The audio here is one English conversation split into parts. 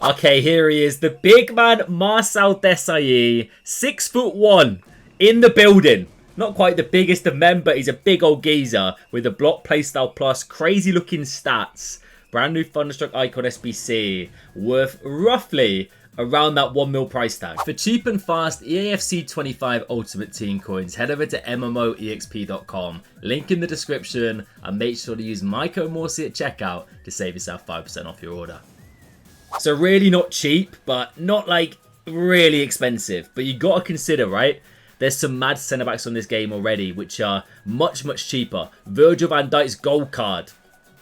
Okay, here he is. The big man, Marcel Desailly. 6'1", in the building. Not quite the biggest of men, but he's a big old geezer with a block playstyle plus. Crazy looking stats. Brand new Thunderstruck Icon SBC. Worth roughly around that 1 mil price tag. For cheap and fast EAFC 25 Ultimate Team coins, head over to MMOEXP.com. Link in the description, and make sure to use my code Morsey at checkout to save yourself 5% off your order. So really not cheap, but not like really expensive. But you got to consider, right? There's some mad centre backs on this game already, which are much, much cheaper. Virgil van Dijk's gold card.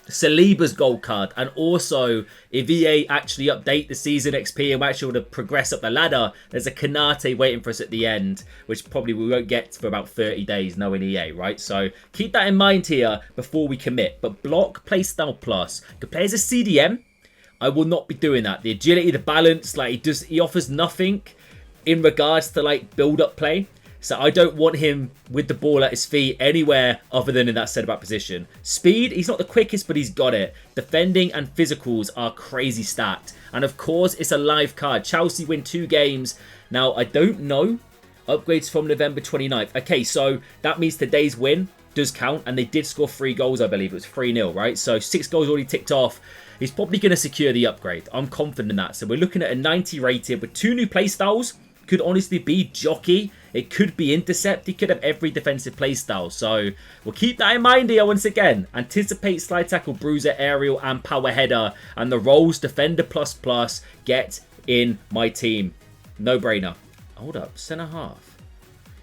Saliba's gold card, and also if EA actually update the season XP and we're actually able to progress up the ladder, there's a Kanate waiting for us at the end, which probably we won't get for about 30 days knowing EA, right? So keep that in mind here before we commit. But block playstyle plus, could play as a CDM. I will not be doing that. The agility, the balance, like he offers nothing in regards to like build up play. So I don't want him with the ball at his feet anywhere other than in that centre-back position. Speed, he's not the quickest, but he's got it. Defending and physicals are crazy stacked. And of course, it's a live card. Chelsea win 2 games. Now, I don't know. Upgrades from November 29th. Okay, so that means today's win does count. And they did score 3 goals, I believe. It was 3-0, right? So 6 goals already ticked off. He's probably going to secure the upgrade. I'm confident in that. So we're looking at a 90 rated with 2 new playstyles. Could honestly be jockey. It could be intercept. He could have every defensive playstyle. So we'll keep that in mind here once again. Anticipate, slide tackle, bruiser, aerial, and power header. And the roles defender plus get in my team. No brainer. Hold up. Centre half.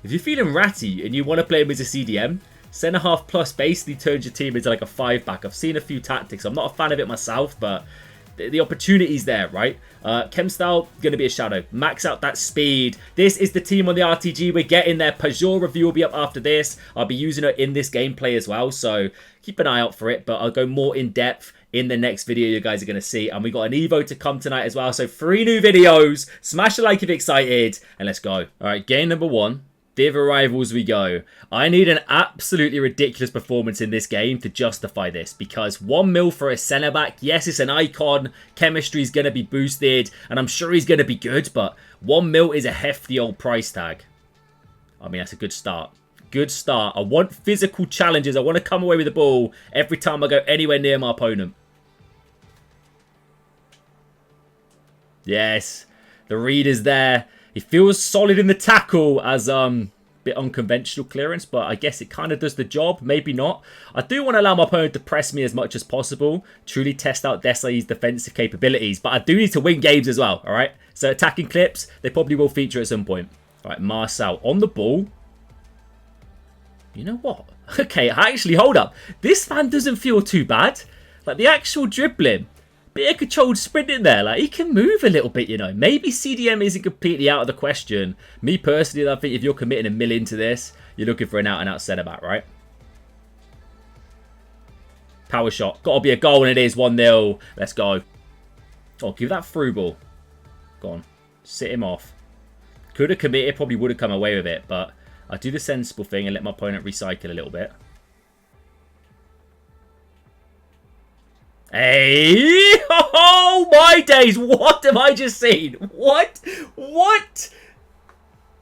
If you're feeling ratty and you want to play him as a CDM, centre half plus basically turns your team into like a 5-back. I've seen a few tactics. I'm not a fan of it myself, but the opportunity's there, right? Chem style, going to be a shadow. Max out that speed. This is the team on the RTG. We're getting there. Peugeot review will be up after this. I'll be using it in this gameplay as well, so keep an eye out for it. But I'll go more in depth in the next video you guys are going to see. And we got an Evo to come tonight as well. So 3 new videos. Smash a like if you're excited. And let's go. All right, game number 1. Div arrivals we go. I need an absolutely ridiculous performance in this game to justify this, because 1 mil for a centre back, yes, it's an icon, chemistry is going to be boosted, and I'm sure he's going to be good, but 1 mil is a hefty old price tag. I mean, that's a good start. Good start. I want physical challenges. I want to come away with the ball every time I go anywhere near my opponent. Yes, the read is there. He feels solid in the tackle as bit unconventional clearance, but I guess it kind of does the job. Maybe not. I do want to allow my opponent to press me as much as possible. Truly test out Desailly's defensive capabilities, but I do need to win games as well, all right? So attacking clips, they probably will feature at some point. All right, Marcel on the ball. You know what? Okay, actually, hold up. This man doesn't feel too bad. Like the actual dribbling. Bit of controlled sprint in there. Like, he can move a little bit, you know. Maybe CDM isn't completely out of the question. Me personally, I think if you're committing $1 million to this, you're looking for an out-and-out centre-back, right? Power shot. Got to be a goal, and it is 1-0. Let's go. Oh, give that through ball. Go on. Sit him off. Could have committed. Probably would have come away with it, but I do the sensible thing and let my opponent recycle a little bit. Hey! Oh my days! What have I just seen? What? What?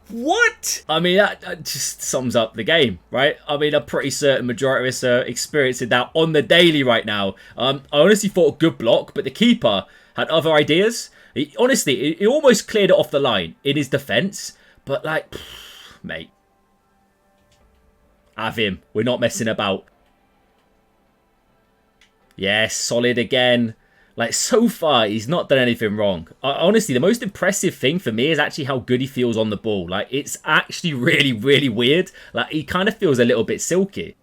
What? I mean, that just sums up the game, right? I mean, I'm pretty certain majority of us are experiencing that on the daily right now. I honestly thought a good block, but the keeper had other ideas. Honestly, he almost cleared it off the line in his defence. But, like, mate. Have him. We're not messing about. Yes, solid again. Like, so far, he's not done anything wrong. Honestly, the most impressive thing for me is actually how good he feels on the ball. Like, it's actually really, really weird. Like, he kind of feels a little bit silky.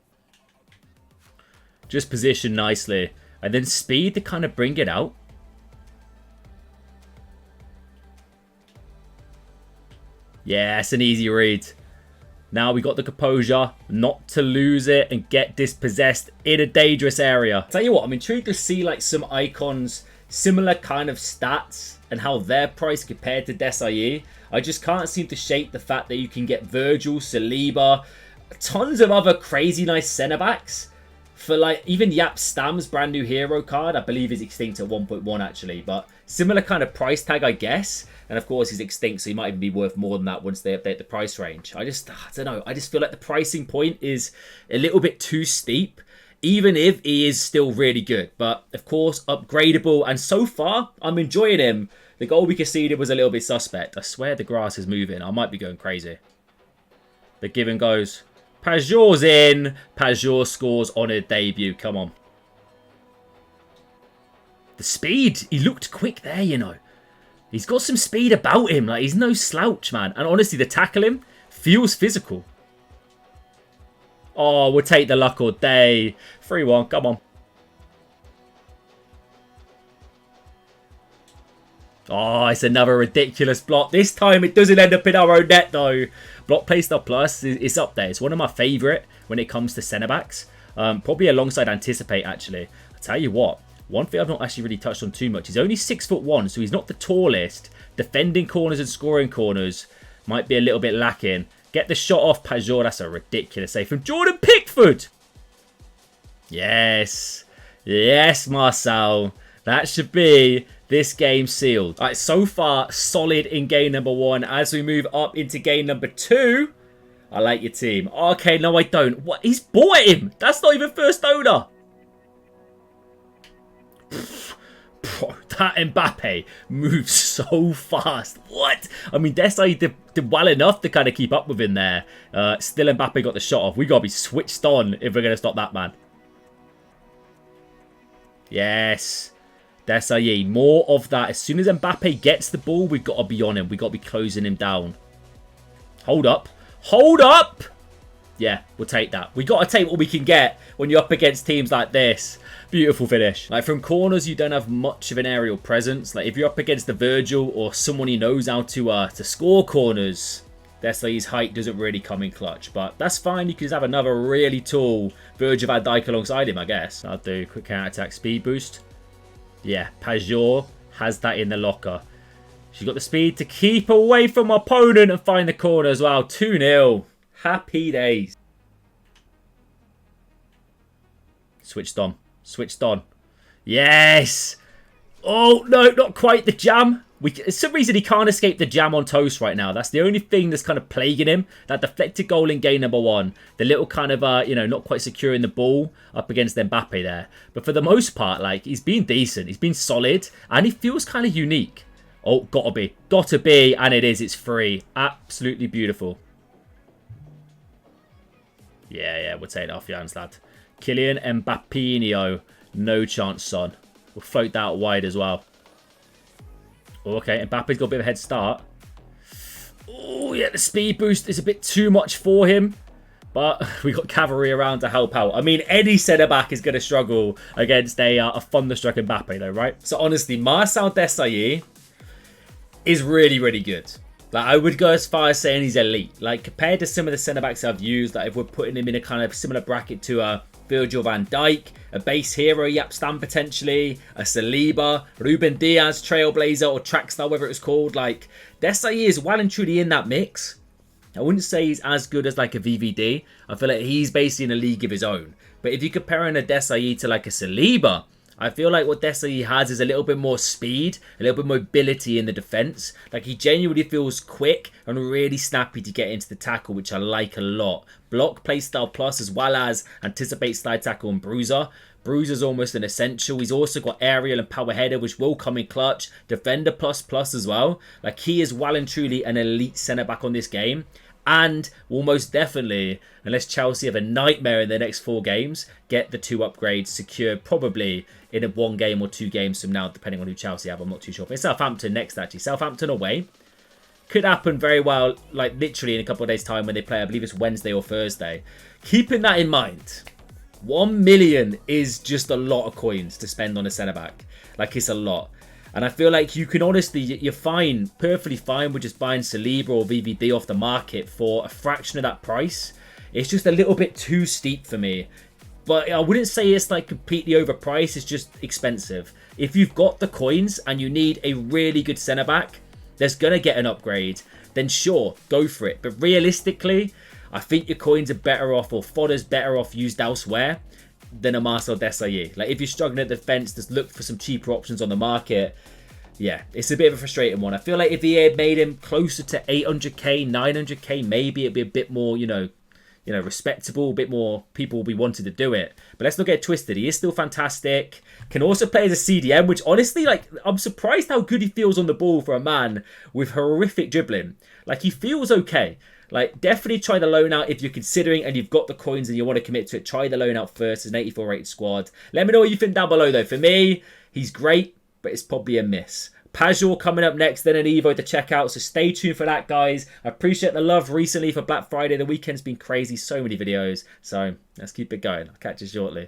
Just positioned nicely. And then speed to kind of bring it out. Yeah, it's an easy read. Now we got the composure not to lose it and get dispossessed in a dangerous area. Tell you what, I'm intrigued to see like some icons, similar kind of stats and how their price compared to Desailly. I just can't seem to shake the fact that you can get Virgil, Saliba, tons of other crazy nice centre backs For like, even Yap Stam's brand new hero card, I believe is extinct at 1.1 actually. But similar kind of price tag, I guess. And of course, he's extinct, so he might even be worth more than that once they update the price range. I don't know. I just feel like the pricing point is a little bit too steep, even if he is still really good. But of course, upgradable. And so far, I'm enjoying him. The goal we conceded was a little bit suspect. I swear the grass is moving. I might be going crazy. The give and goes. Pajor's in. Pajor scores on a debut. Come on. The speed. He looked quick there, you know. He's got some speed about him. Like, he's no slouch, man. And honestly, the tackling feels physical. Oh, we'll take the luck all day. 3-1. Come on. Oh, it's another ridiculous block. This time, it doesn't end up in our own net, though. Block Playstyle Plus is up there. It's one of my favourite when it comes to centre-backs. Probably alongside Anticipate, actually. I'll tell you what. One thing I've not actually really touched on too much. He's only 6'1", so he's not the tallest. Defending corners and scoring corners might be a little bit lacking. Get the shot off Pajor. That's a ridiculous save from Jordan Pickford. Yes. Yes, Marcel. That should be this game sealed. All right, so far, solid in game number 1. As we move up into game number 2, I like your team. Okay, no, I don't. What? He's bought him. That's not even first owner. Bro, that Mbappe moves so fast. What? I mean, Desailly did well enough to kind of keep up with him there. Still, Mbappe got the shot off. We got to be switched on if we're going to stop that man. Yes. Desailly, more of that. As soon as Mbappe gets the ball, we've got to be on him. We've got to be closing him down. Hold up. Hold up! Yeah, we'll take that. We got to take what we can get when you're up against teams like this. Beautiful finish. Like, from corners, you don't have much of an aerial presence. Like, if you're up against the Virgil or someone who knows how to score corners, Desailly's height doesn't really come in clutch. But that's fine. You can just have another really tall Virgil van Dijk alongside him, I guess. I'll do quick counter-attack speed boost. Yeah, Pajor has that in the locker. She's got the speed to keep away from opponent and find the corner as well. 2-0. Happy days. Switched on. Switched on. Yes. Oh, no, not quite the jam. For some reason, he can't escape the jam on toast right now. That's the only thing that's kind of plaguing him. That deflected goal in game number 1. The little kind of, not quite securing the ball up against Mbappe there. But for the most part, like, he's been decent. He's been solid. And he feels kind of unique. Oh, gotta be. Gotta be. And it is. It's free. Absolutely beautiful. Yeah, we'll take it off your hands, lad. Kylian Mbappinho. No chance, son. We'll float that out wide as well. Okay, Mbappe's got a bit of a head start. Oh, yeah, the speed boost is a bit too much for him. But we got cavalry around to help out. I mean, any centre-back is going to struggle against a Thunderstruck Mbappe, though, right? So, honestly, Marcel Desailly is really, really good. Like, I would go as far as saying he's elite. Like, compared to some of the centre-backs I've used, like, if we're putting him in a kind of similar bracket to Virgil van Dijk, a base hero, Yap Stam potentially, a Saliba, Ruben Diaz, Trailblazer, or Trackstar, whatever it was called. Like, Desailly is well and truly in that mix. I wouldn't say he's as good as like a VVD. I feel like he's basically in a league of his own. But if you're comparing a Desailly to like a Saliba, I feel like what Desailly has is a little bit more speed, a little bit more mobility in the defence. Like, he genuinely feels quick and really snappy to get into the tackle, which I like a lot. Block, playstyle plus, as well as anticipate, slide tackle, and bruiser. Bruiser's almost an essential. He's also got aerial and power header, which will come in clutch. Defender plus plus as well. Like, he is well and truly an elite centre-back on this game. And will most definitely, unless Chelsea have a nightmare in their next 4 games, get the 2 upgrades secured probably in a 1 game or 2 games from now, depending on who Chelsea have. I'm not too sure. But it's Southampton next, actually. Southampton away. Could happen very well, like literally in a couple of days' time when they play. I believe it's Wednesday or Thursday. Keeping that in mind, 1 million is just a lot of coins to spend on a centre-back. Like, it's a lot. And I feel like you can honestly, you're fine, perfectly fine with just buying Saliba or VVD off the market for a fraction of that price. It's just a little bit too steep for me. But I wouldn't say it's like completely overpriced, it's just expensive. If you've got the coins and you need a really good centre-back that's going to get an upgrade, then sure, go for it. But realistically, I think your coins are better off, or fodder's better off used elsewhere. than a Marcel Desailly. Like, if you're struggling at defense, just look for some cheaper options on the market. Yeah, it's a bit of a frustrating one. I feel like if he had made him closer to 800k, 900k, maybe it'd be a bit more, you know, respectable, a bit more people will be wanting to do it. But let's not get twisted. He is still fantastic. Can also play as a CDM, which honestly, like, I'm surprised how good he feels on the ball for a man with horrific dribbling. Like, he feels okay. Like, definitely try the loan out if you're considering and you've got the coins and you want to commit to it. Try the loan out first as an 84 rated squad. Let me know what you think down below, though. For me, he's great, but it's probably a miss. Pajor coming up next, then an Evo to check out. So stay tuned for that, guys. I appreciate the love recently for Black Friday. The weekend's been crazy. So many videos. So let's keep it going. I'll catch you shortly.